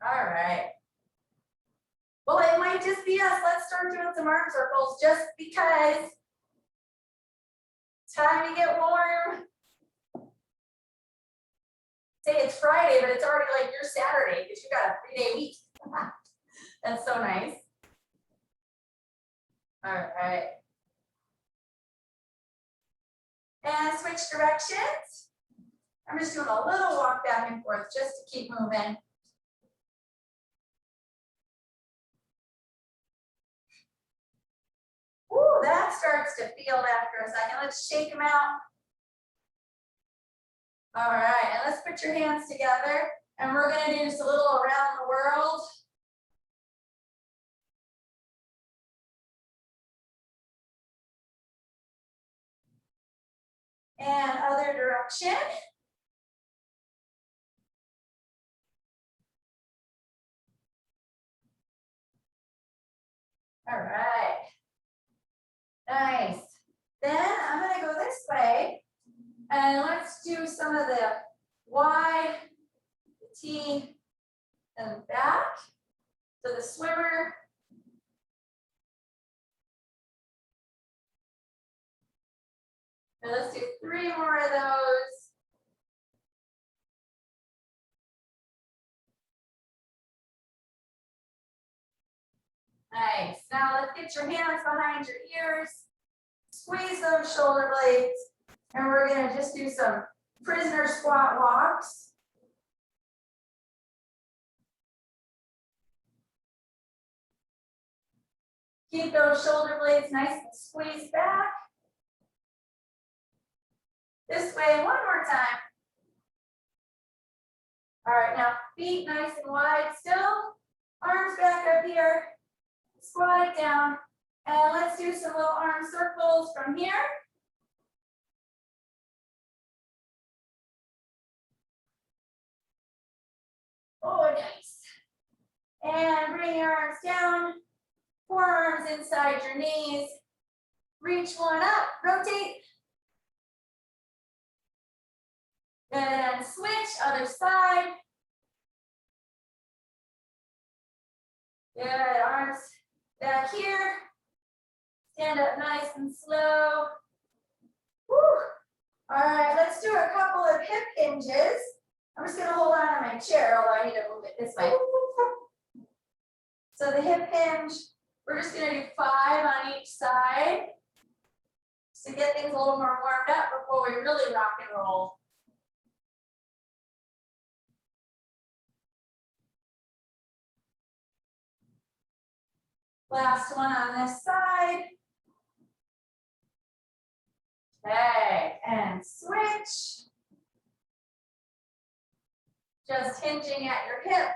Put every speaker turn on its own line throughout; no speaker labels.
All right. Well, it might just be us. Let's start doing some arm circles just because time to get warm. Say it's Friday, but it's already like your Saturday because you got a 3-day week. That's so nice. All right. And switch directions. I'm just doing a little walk back and forth just to keep moving. Ooh, that starts to feel after a second. Let's shake them out. All right, and let's put your hands together. And we're gonna do just a little around the world. And other direction. All right. Nice. Then I'm gonna go this way. And let's do some of the Y, the T, and back. So the swimmer. And let's do 3 more of those. Nice. Now let's get your hands behind your ears. Squeeze those shoulder blades. And we're gonna just do some prisoner squat walks. Keep those shoulder blades nice and squeezed back. This way, one more time. All right, now feet nice and wide still. Arms back up here. Squat it down. And let's do some little arm circles from here. Oh, nice. And bring your arms down. Forearms inside your knees. Reach one up, rotate. And switch, other side. Good, arms back here. Stand up nice and slow. Woo. All right, let's do a couple of hip hinges. I'm just gonna hold on to my chair, although I need to move it this way. So the hip hinge, we're just gonna do 5 on each side to get things a little more warmed up before we really rock and roll. Last one on this side. Okay, and switch. Just hinging at your hip,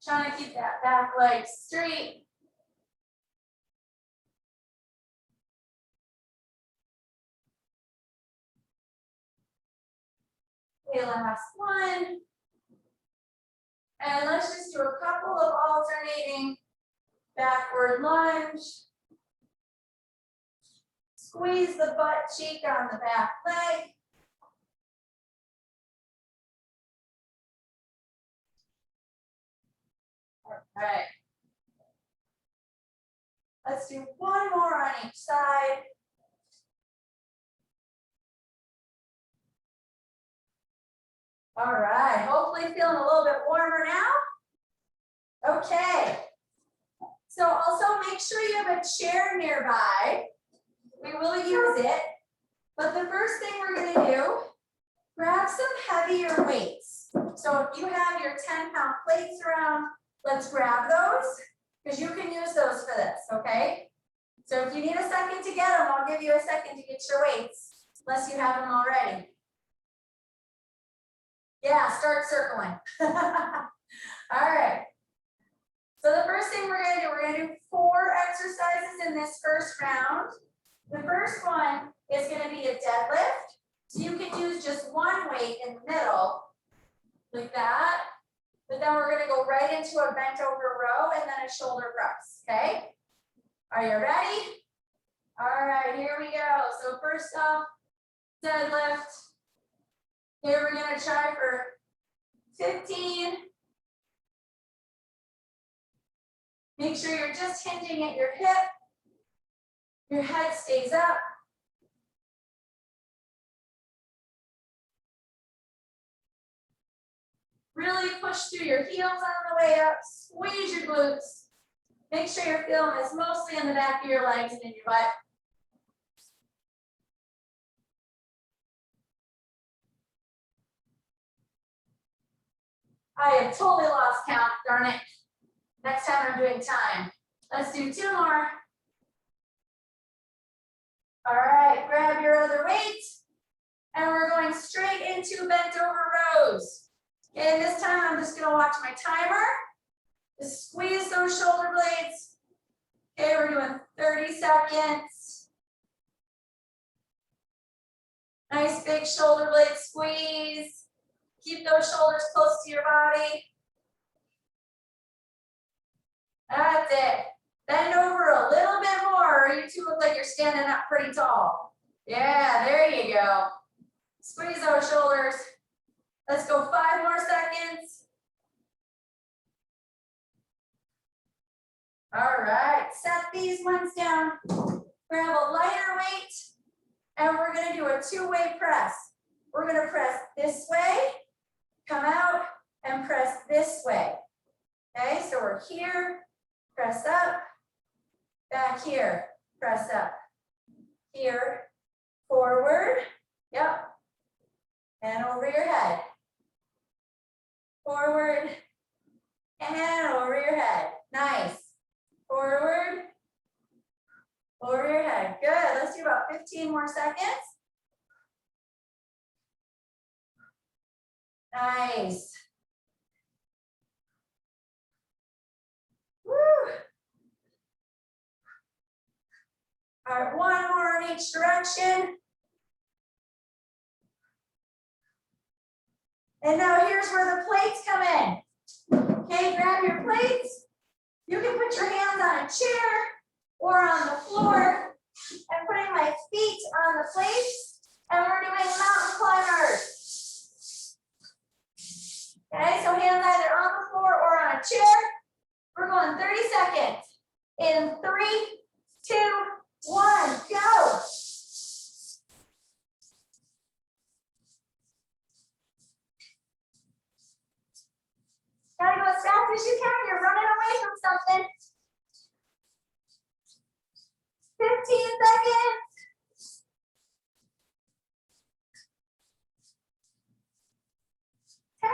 trying to keep that back leg straight. Okay, last one. And let's just do a couple of alternating backward lunge. Squeeze the butt cheek on the back leg. All right. Let's do one more on each side. All right, hopefully feeling a little bit warmer now. Okay. So also make sure you have a chair nearby. We will use it. But the first thing we're gonna do, grab some heavier weights. So if you have your 10-pound plates around, let's grab those because you can use those for this, okay? So if you need a second to get them, I'll give you a second to get your weights, unless you have them already. Yeah, start circling. All right. So the first thing we're gonna do 4 exercises in this first round. The first one is gonna be a deadlift. So you can use just one weight in the middle, like that. But then we're gonna go right into a bent over row and then a shoulder press, okay? Are you ready? All right, here we go. So first off, deadlift. Here we're gonna try for 15. Make sure you're just hinging at your hip. Your head stays up. Really push through your heels on the way up. Squeeze your glutes. Make sure your film is mostly in the back of your legs and in your butt. I have totally lost count, darn it. Next time I'm doing time. Let's do 2 more. All right, grab your other weight. And we're going straight into bent over rows. Okay, this time I'm just gonna watch my timer. Just squeeze those shoulder blades. Okay, we're doing 30 seconds. Nice big shoulder blade squeeze. Keep those shoulders close to your body. That's it. Bend over a little bit more. You two look like you're standing up pretty tall. Yeah, there you go. Squeeze those shoulders. Let's go 5 more seconds. All right, set these ones down. Grab a lighter weight, and we're gonna do a 2-way press. We're gonna press this way, come out, and press this way. Okay, so we're here, press up, back here, press up, here, forward, yep, and over your head. Forward, and over your head. Nice. Forward, over your head. Good. Let's do about 15 more seconds. Nice. Woo. All right, 1 more in each direction. And now here's where the plates come in. Okay, grab your plates. You can put your hands on a chair or on the floor. I'm putting my feet on the plates, and we're doing mountain climbers. Okay, so hands either on the floor or on a chair. We're going 30 seconds. In 3, 2, 1, go. Gotta go as fast as you can. You're running away from something. 15 seconds. 10.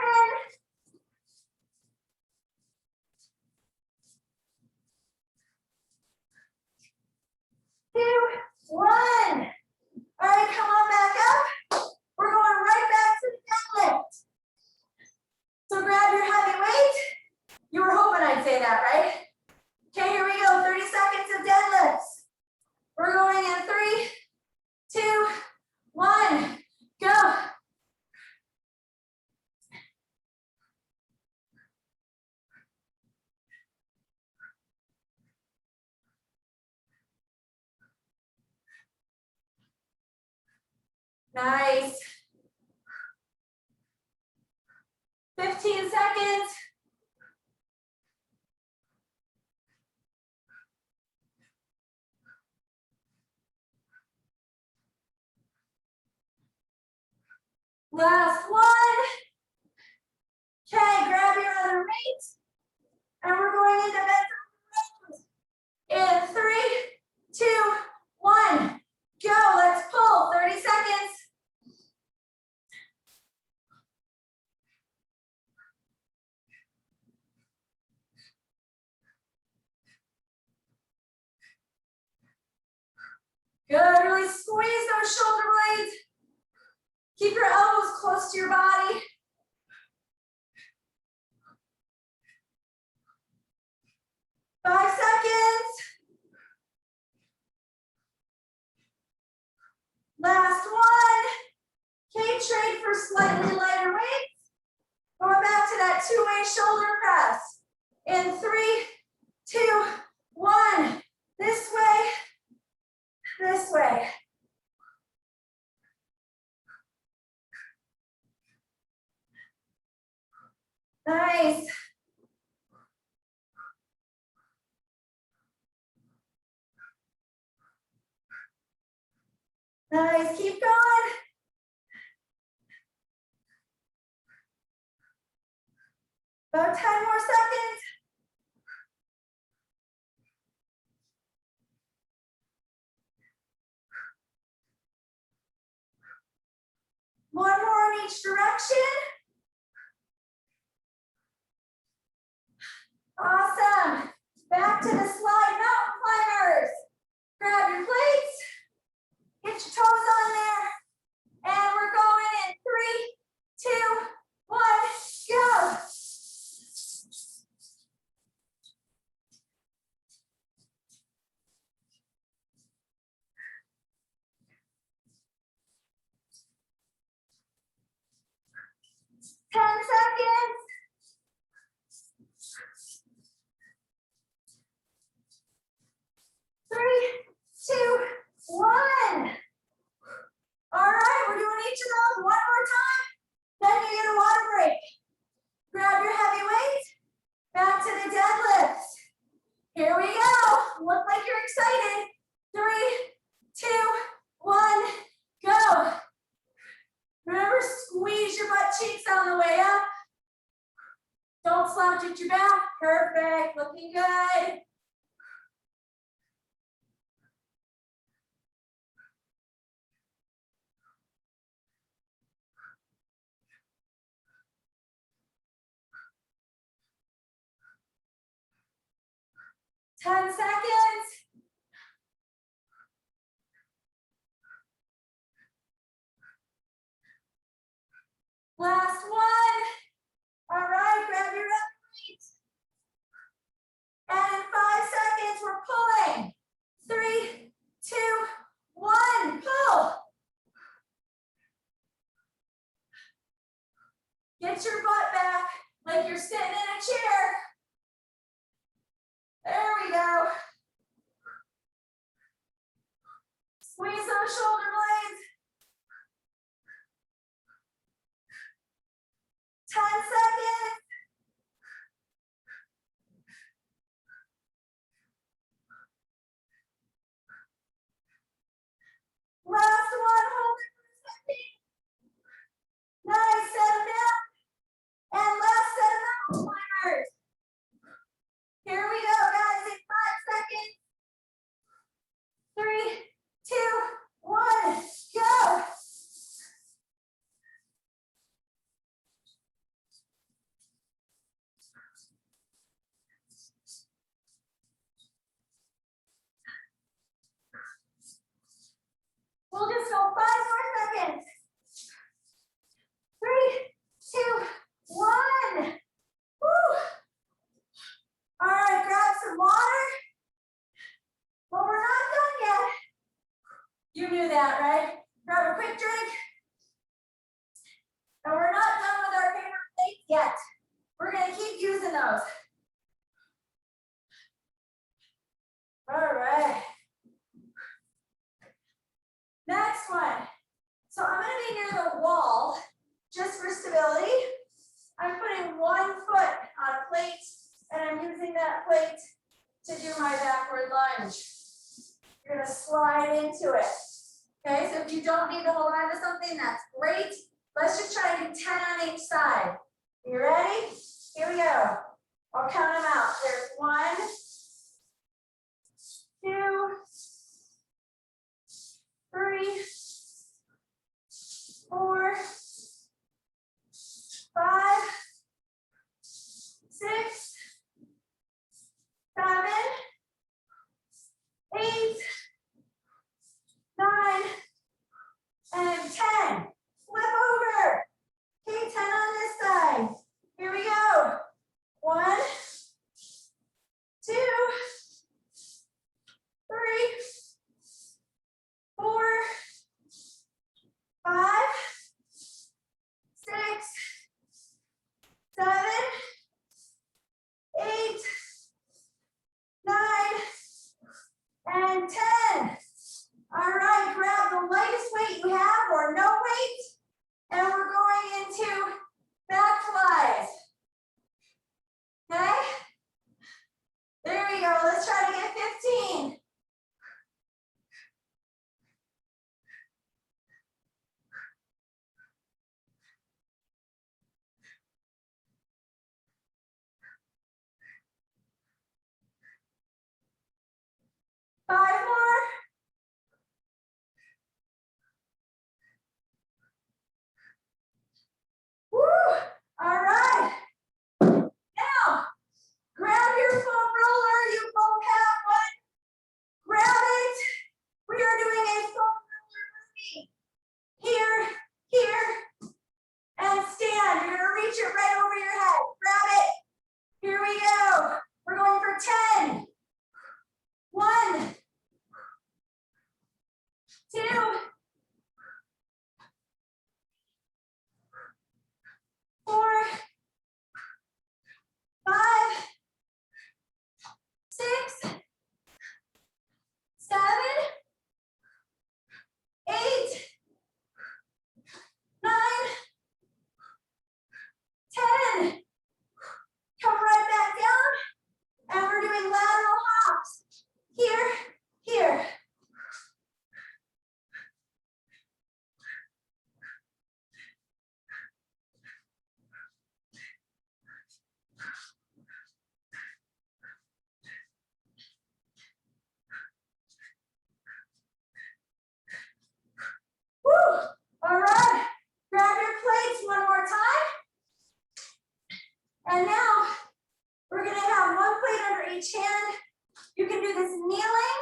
2, 1. All right, come on back up. We're going right back to the deadlift. So grab your heavy weight. You were hoping I'd say that, right? Okay, here we go. 30 seconds of deadlifts. We're going in 3, 2, 1, go. Nice. 15 seconds. Last one. Okay, grab your other weight. And we're going into bent in 3, 2, 1. Go. Let's pull. 30 seconds. Good. Really squeeze those shoulder blades. Keep your elbows close to your body. Five seconds. Last one. Okay, trade for slightly lighter weights. Going back to that 2-way shoulder press. In 3, 2, 1. This way. This way. Nice. Nice, keep going. About 10 more seconds. One more in each direction. Awesome. Back to the slide, mountain climbers. Grab your plates. Get your toes on there. And we're going in 3, 2, 1, go. Ten seconds. Three, two, one. All right, we're doing each of those one more time. Then you get a water break. Grab your heavy weight. Back to the deadlifts. Here we go. Look like you're excited. 3, 2, 1, go. Remember, squeeze your butt cheeks on the way up. Don't slouch at your back. Perfect. Looking good. Ten seconds. Last one. All right, grab your feet. And in 5 seconds, we're pulling. 3, 2, 1, pull. Get your butt back like you're sitting in a chair. There we go. Squeeze those shoulder blades. 10 seconds. Last one, hold it for a second. Nice, set them down. And last set of mountain climbers. Here we go, guys, in 5 seconds. 3, 2, 1, go. We'll just go 5 more seconds. 3, 2, 1. Woo. All right, grab some water. But we're not done yet. You knew that, right? Grab a quick drink. And we're not done with our paper plates yet. We're going to keep using those. All right. Next one. So I'm going to be near the wall just for stability. I'm putting 1 foot on a plate and I'm using that plate to do my backward lunge. You're going to slide into it. Okay, so if you don't need to hold on to something, that's great. Let's just try to do 10 on each side. You ready? Here we go. I'll count them out. There's 1, 2, 3, 4, 5, 6, 7, 8, 9, and 10. Flip over. Okay, 10 on this side. Here we go. 5 more. Woo! All right. Now, grab your foam roller. You both have one. Grab it. We are doing a foam roller movie. Here, here, and stand. You're gonna reach it right over your head. Grab it. Here we go. We're going for 10. 1, 2, 4, 5, 6, 7, 8, 9, 10. Come right back down, and we're doing lateral hops. Here, here. Woo! All right. Grab your plates one more time. And now we're going to have one plate under each hand. You can do this kneeling,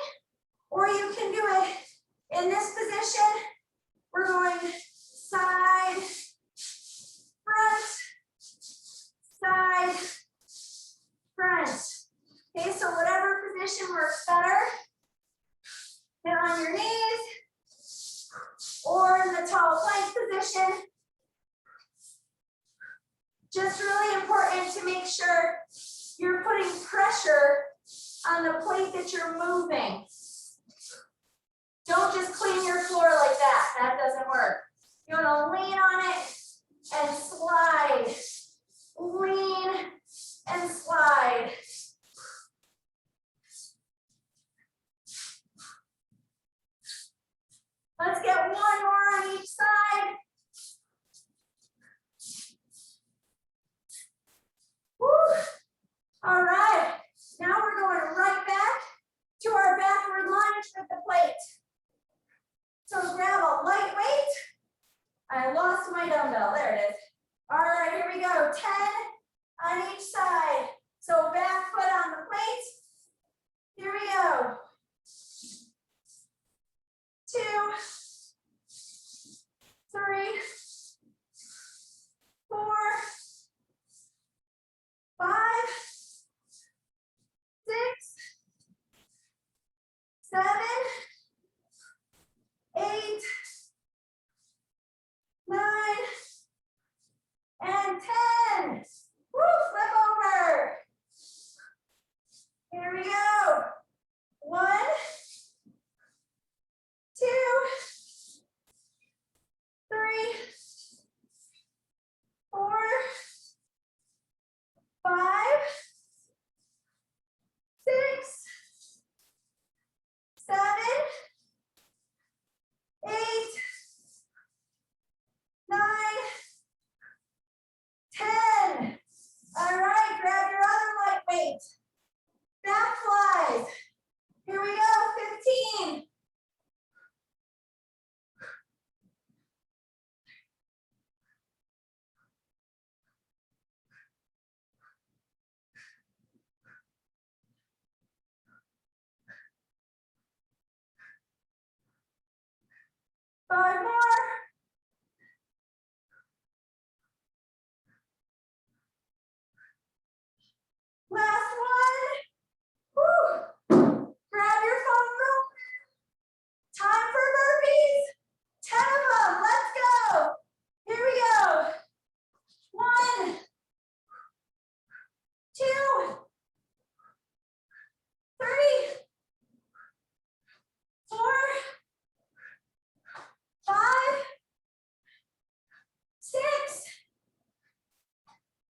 or you can do it in this position. We're going side, front, side, front. Okay, so whatever position works better. Get on your knees, or in the tall plank position. Just really important to make sure you're putting pressure on the plate that you're moving. Don't just clean your floor like that. That doesn't work. You want to lean on it and slide. Lean and slide. Let's get one more on each side. Woo. All right. Now we're going right back to our backward lunge with the plate. So grab a light weight. I lost my dumbbell. There it is. All right, here we go. 10 on each side. So back foot on the plate. Here we go. 2, 3, 4, 5, 6, 7, 8, 9, and 10. Woo, flip over. Here we go. 1, 2, 3, 4, 5, 6, 7, 8, 9, 10. All right, grab your other light weight. Back flies. Here we go, 15. Five more. Last one. Woo. Grab your foam roller. Time for burpees. 10 of them. Let's go. Here we go. 1, 2, 3, 4, 5, 6,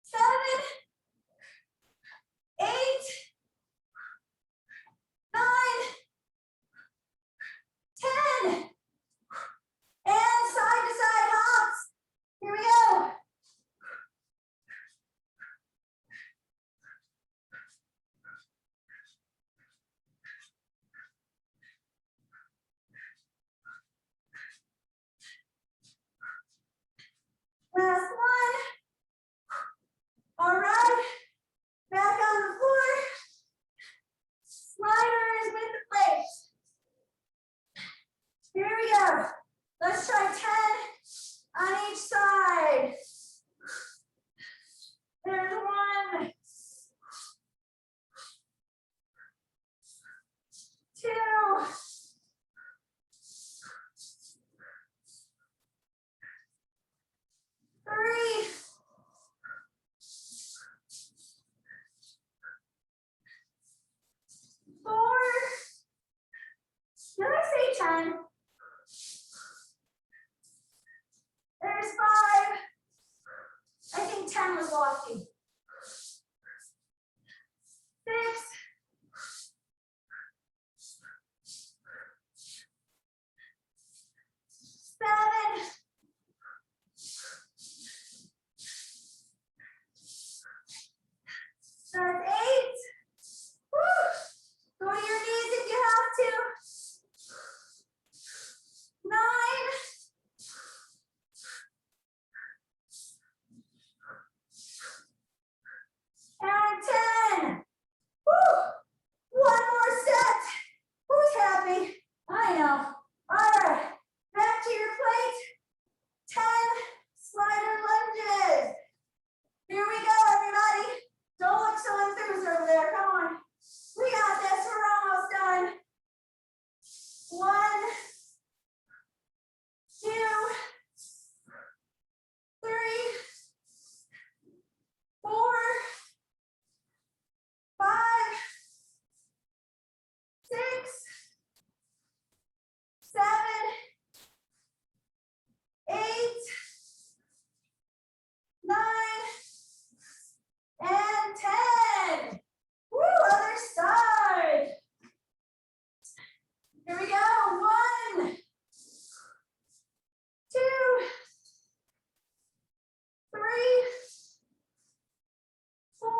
7, 8, 9, 10. And side to side hops. Here we go. healthy. 6. 7. That's 8. Woo. Go to your knees if you have to. 9. And 10. Woo. One more set. Who's happy? I know. All right. Back to your plate. 10 slider lunges. Here we go, everybody. Don't look so enthused over there. Come on. We got this. We're almost done. 1, 2, 3, 4, 5, 6, 7, 8, 9, and 10. Woo, other side. Here we go. 1, 2, 3, 4,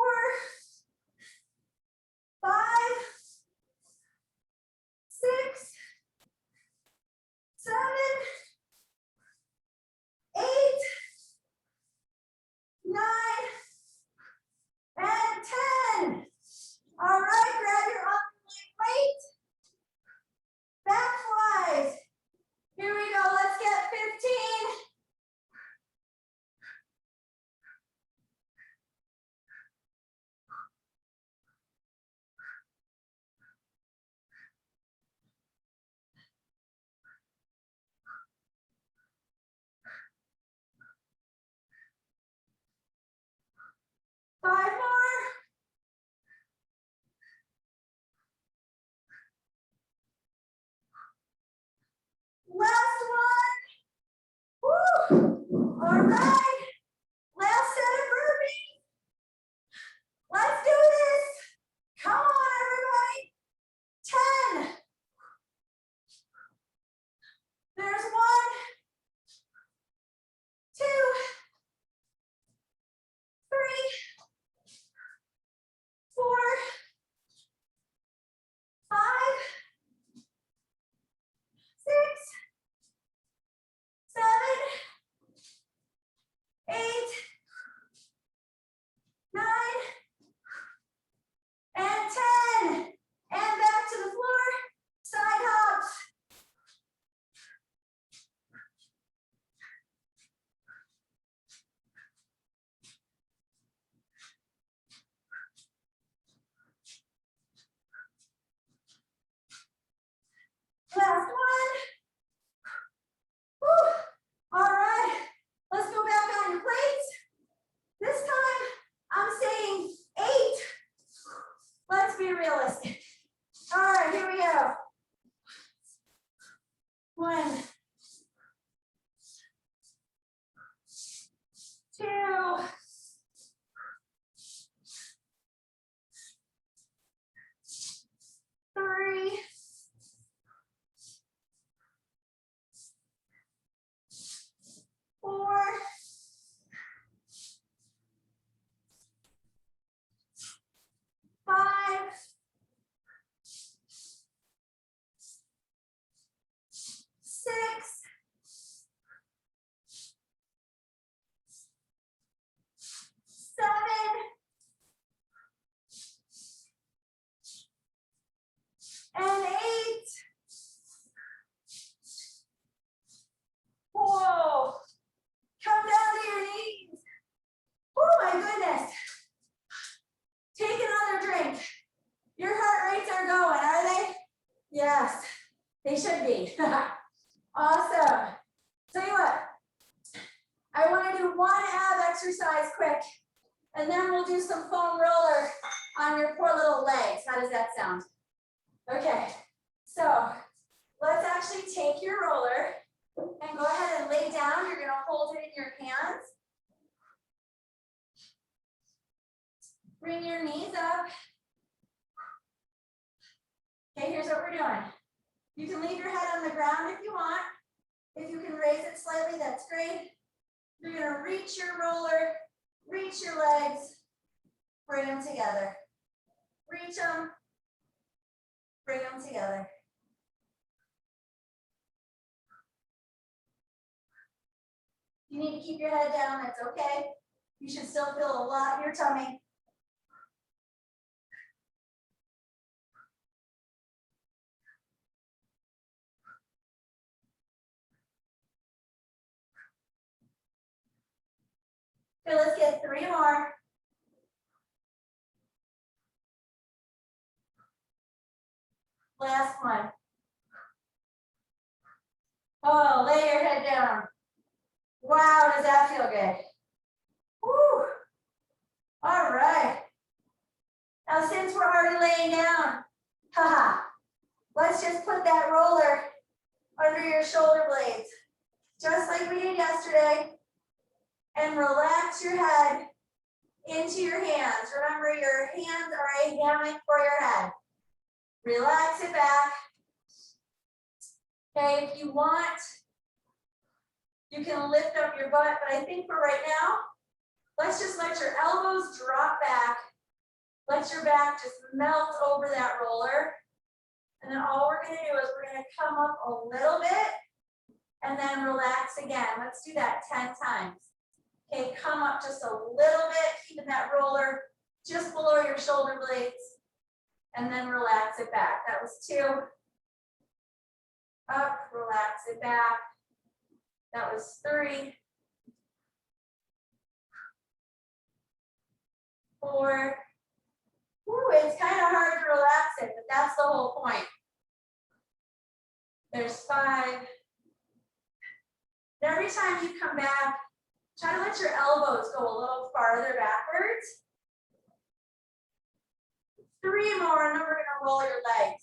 5, 6, 7, 8, 9, and 10. All right, grab your opposite weight. Back flies. Here we go. Let's get 15. Five more. Last one. Woo. All right. Last set of burpees. Let's do this. Come on, everybody. 10. There's 1, 2, 3, 4, 5, 6, 7, 8, 9, and 10. And back to the floor. Side hops. Last one. Woo. All right. Let's go back on your plates. This time, I'm saying 8. Let's be realistic. All right, here we go. 1, 2, 3, 4, 5, 6, 7, and 8. Whoa. Come down to your knees. Oh my goodness. Take another drink. Your heart rates are going, are they? Yes, they should be. Awesome. Tell you what, I want to do 1 ab exercise quick, and then we'll do some foam roller on your poor little legs. How does that sound? Okay, so let's actually take your roller and go ahead and lay down. You're going to hold it in your hands. Bring your knees up. Okay, here's what we're doing. You can leave your head on the ground if you want. If you can raise it slightly, that's great. You're gonna reach your roller, reach your legs, bring them together. Reach them, bring them together. You need to keep your head down, that's okay. You should still feel a lot in your tummy. Okay, let's get 3 more. Last one. Oh, lay your head down. Wow, does that feel good? Woo. All right. Now, since we're already laying down, haha, let's just put that roller under your shoulder blades, just like we did yesterday, and relax your head into your hands. Remember, your hands are a hammock for your head. Relax it back. Okay, if you want, you can lift up your butt, but I think for right now, let's just let your elbows drop back. Let your back just melt over that roller. And then all we're gonna do is we're gonna come up a little bit and then relax again. Let's do that 10 times. Okay, come up just a little bit, keeping that roller just below your shoulder blades, and then relax it back. That was 2. Up, relax it back. That was 3. 4. Ooh, it's kind of hard to relax it, but that's the whole point. There's 5. And every time you come back, try to let your elbows go a little farther backwards. 3 more, and then we're gonna roll your legs.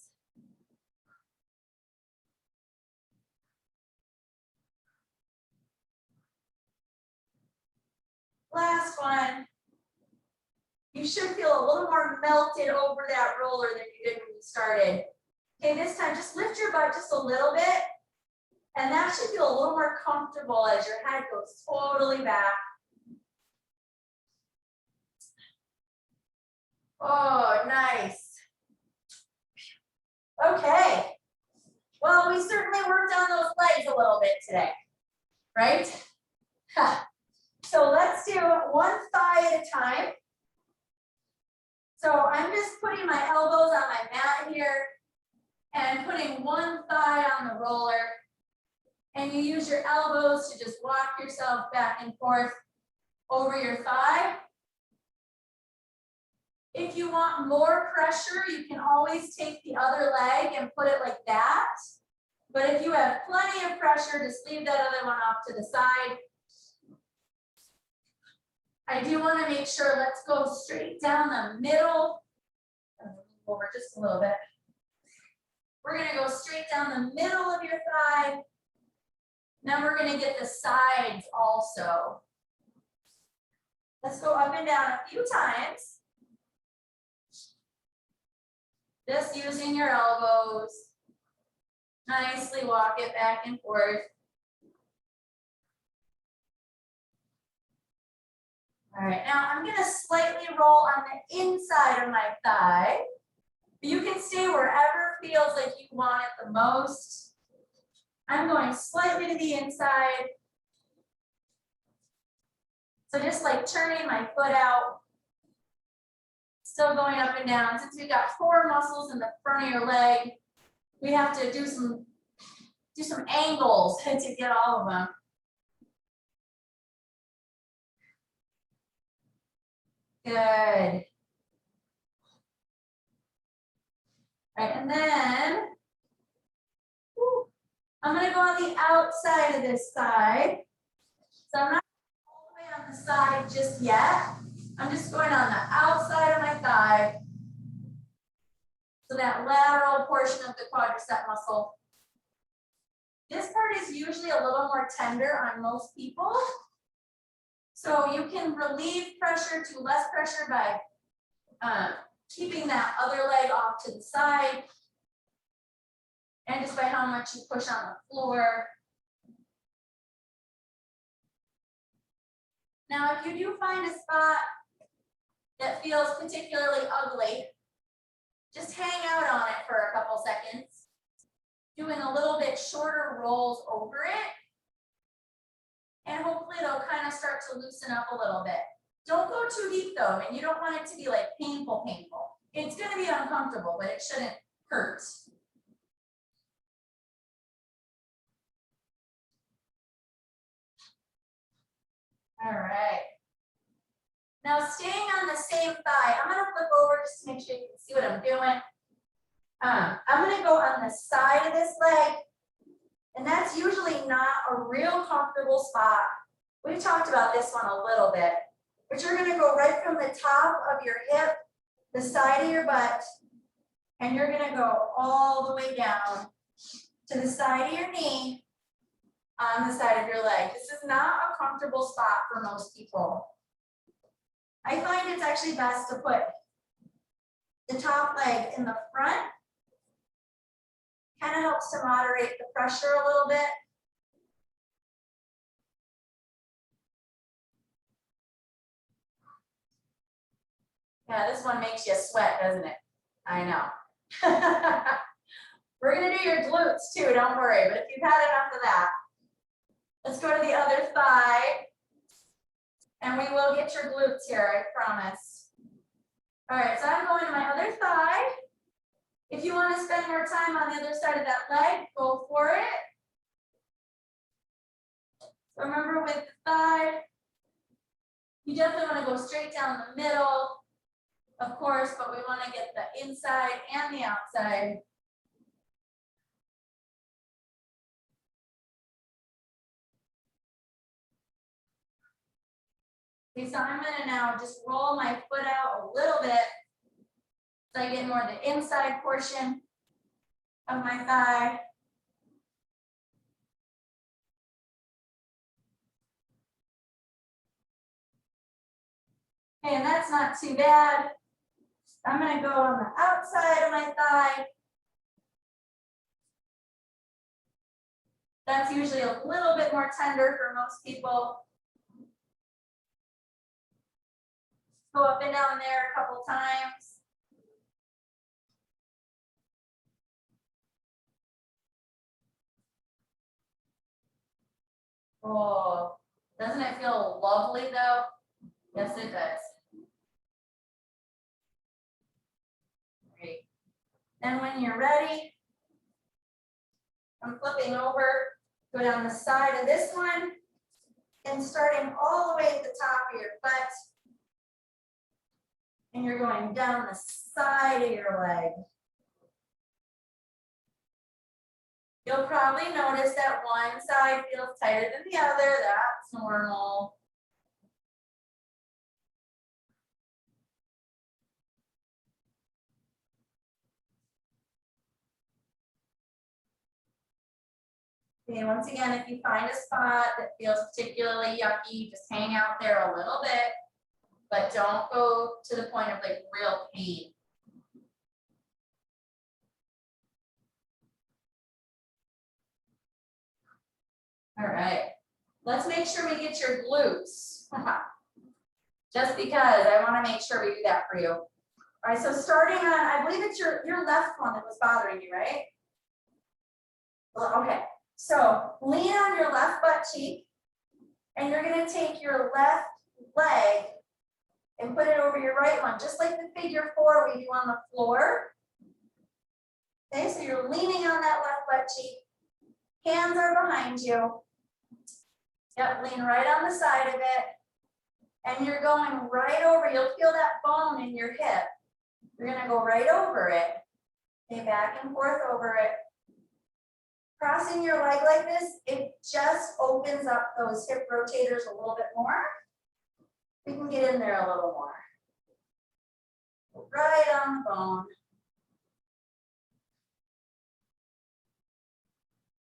Last one. You should feel a little more melted over that roller than you did when you started. Okay, this time just lift your butt just a little bit, and that should feel a little more comfortable as your head goes totally back. Oh, nice. Okay. Well, we certainly worked on those legs a little bit today, right? So let's do one thigh at a time. So I'm just putting my elbows on my mat here and putting one thigh on the roller. And you use your elbows to just walk yourself back and forth over your thigh. If you want more pressure, you can always take the other leg and put it like that. But if you have plenty of pressure, just leave that other one off to the side. I do want to make sure, let's go straight down the middle. Over just a little bit. We're going to go straight down the middle of your thigh. Then we're going to get the sides also. Let's go up and down a few times. Just using your elbows. Nicely walk it back and forth. All right, now I'm going to slightly roll on the inside of my thigh. You can stay wherever feels like you want it the most. I'm going slightly to the inside. So just like turning my foot out. Still going up and down. Since we've got 4 muscles in the front of your leg, we have to do some angles to get all of them. Good. All right, and then I'm going to go on the outside of this side. So I'm not all the way on the side just yet. I'm just going on the outside of my thigh. So that lateral portion of the quadricep muscle. This part is usually a little more tender on most people. So you can relieve pressure to less pressure by Keeping that other leg off to the side. And just by how much you push on the floor. Now, if you do find a spot that feels particularly ugly, just hang out on it for a couple seconds, doing a little bit shorter rolls over it. And hopefully it'll kind of start to loosen up a little bit. Don't go too deep though, and you don't want it to be like painful. It's gonna be uncomfortable, but it shouldn't hurt. All right. Now staying on the same thigh, I'm gonna flip over just to make sure you can see what I'm doing. I'm gonna go on the side of this leg, and that's usually not a real comfortable spot. We talked about this one a little bit, but you're gonna go right from the top of your hip, the side of your butt, and you're gonna go all the way down to the side of your knee on the side of your leg. This is not a comfortable spot for most people. I find it's actually best to put the top leg in the front. Kind of helps to moderate the pressure a little bit. Yeah, this one makes you sweat, doesn't it? I know. We're gonna do your glutes too, don't worry, but if you've had enough of that, let's go to the other thigh. And we will get your glutes here, I promise. All right, so I'm going to my other thigh. If you want to spend more time on the other side of that leg, go for it. So remember with the thigh, you definitely want to go straight down the middle, of course, but we want to get the inside and the outside. Okay, so I'm going to now just roll my foot out a little bit so I get more of the inside portion of my thigh. Okay, and that's not too bad. I'm going to go on the outside of my thigh. That's usually a little bit more tender for most people. Go up and down there a couple times. Oh, doesn't it feel lovely though? Yes, it does. Great. Then when you're ready, I'm flipping over, go down the side of this one, and starting all the way at the top of your butt. And you're going down the side of your leg. You'll probably notice that one side feels tighter than the other. That's normal. Okay, once again, if you find a spot that feels particularly yucky, just hang out there a little bit, but don't go to the point of like real pain. All right, let's make sure we get your glutes. Just because I want to make sure we do that for you. All right, so starting on, I believe it's your left one that was bothering you, right? Okay, so lean on your left butt cheek, and you're going to take your left leg and put it over your right one, just like the figure 4 we do on the floor. Okay, so you're leaning on that left butt cheek. Hands are behind you. Yep, lean right on the side of it. And you're going right over, you'll feel that bone in your hip. You're gonna go right over it. Okay, back and forth over it. Crossing your leg like this, it just opens up those hip rotators a little bit more. We can get in there a little more. Right on the bone.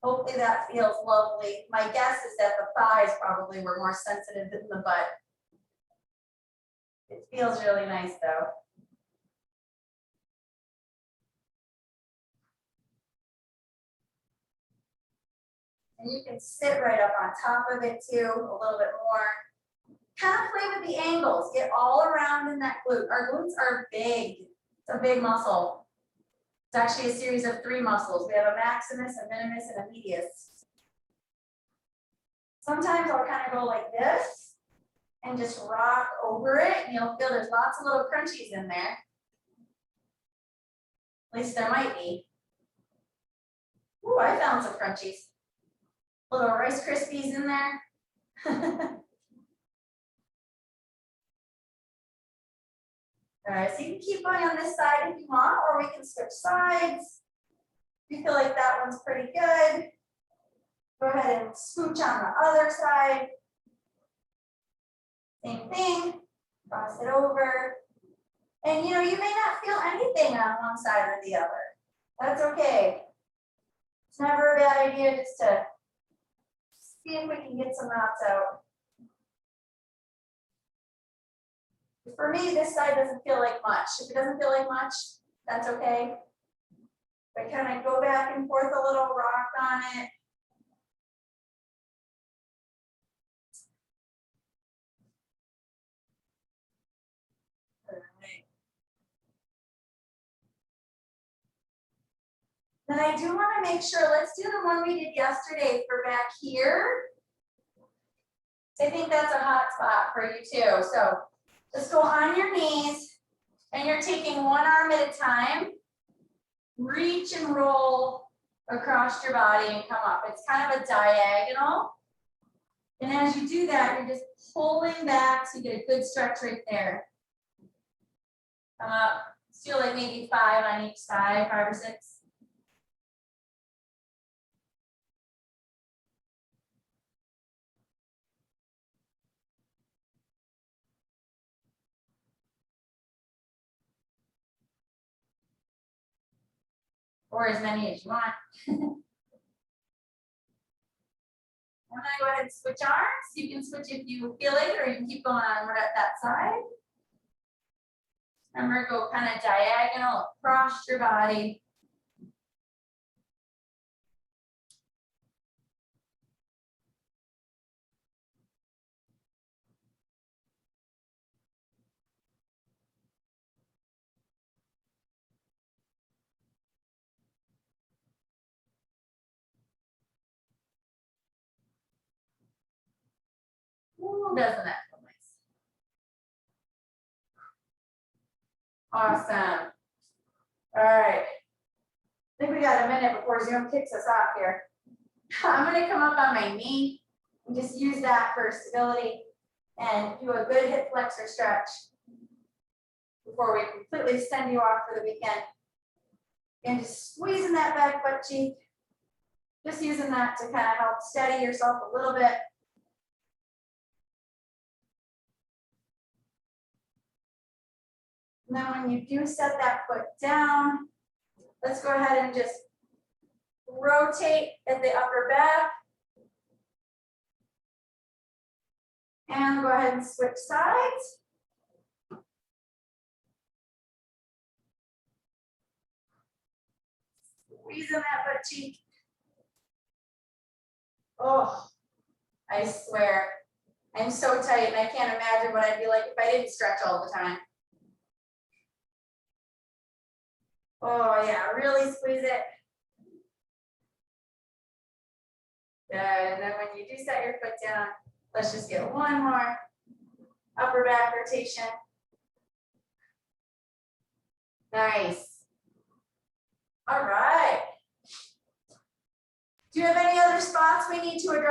Hopefully that feels lovely. My guess is that the thighs probably were more sensitive than the butt. It feels really nice though. And you can sit right up on top of it too, a little bit more. Kind of play with the angles, get all around in that glute. Our glutes are big, it's a big muscle. It's actually a series of 3 muscles. We have a maximus, a minimus, and a medius. Sometimes I'll kind of go like this and just rock over it, and you'll feel there's lots of little crunchies in there. At least there might be. Ooh, I found some crunchies. Little Rice Krispies in there. All right, so you can keep going on this side if you want, or we can switch sides. If you feel like that one's pretty good, go ahead and scooch on the other side. Same thing, cross it over. And you know, you may not feel anything on one side or the other. That's okay. It's never a bad idea just to see if we can get some knots out. For me, this side doesn't feel like much. If it doesn't feel like much, that's okay. But kind of go back and forth a little, rock on it. All right. Then I do want to make sure, let's do the one we did yesterday for back here. I think that's a hot spot for you too. So just go on your knees and you're taking one arm at a time. Reach and roll across your body and come up. It's kind of a diagonal. And as you do that, you're just pulling back so you get a good stretch right there. Come up. Let's do like maybe 5 on each side, 5 or 6. Or as many as you want. I'm gonna go ahead and switch arms. You can switch if you feel it, or you can keep going on right at that side. Remember, go kind of diagonal across your body. Ooh, doesn't that feel nice? Awesome. All right. I think we got a minute before Zoom kicks us off here. I'm going to come up on my knee and just use that for stability and do a good hip flexor stretch before we completely send you off for the weekend. And just squeezing that back butt cheek. Just using that to kind of help steady yourself a little bit. And then when you do set that foot down, let's go ahead and just rotate at the upper back. And go ahead and switch sides. Squeeze in that butt cheek. Oh, I swear, I'm so tight and I can't imagine what I'd be like if I didn't stretch all the time. Oh yeah, really squeeze it. Good, and then when you do set your foot down, let's just get one more upper back rotation. Nice. All right. Do you have any other spots we need to address?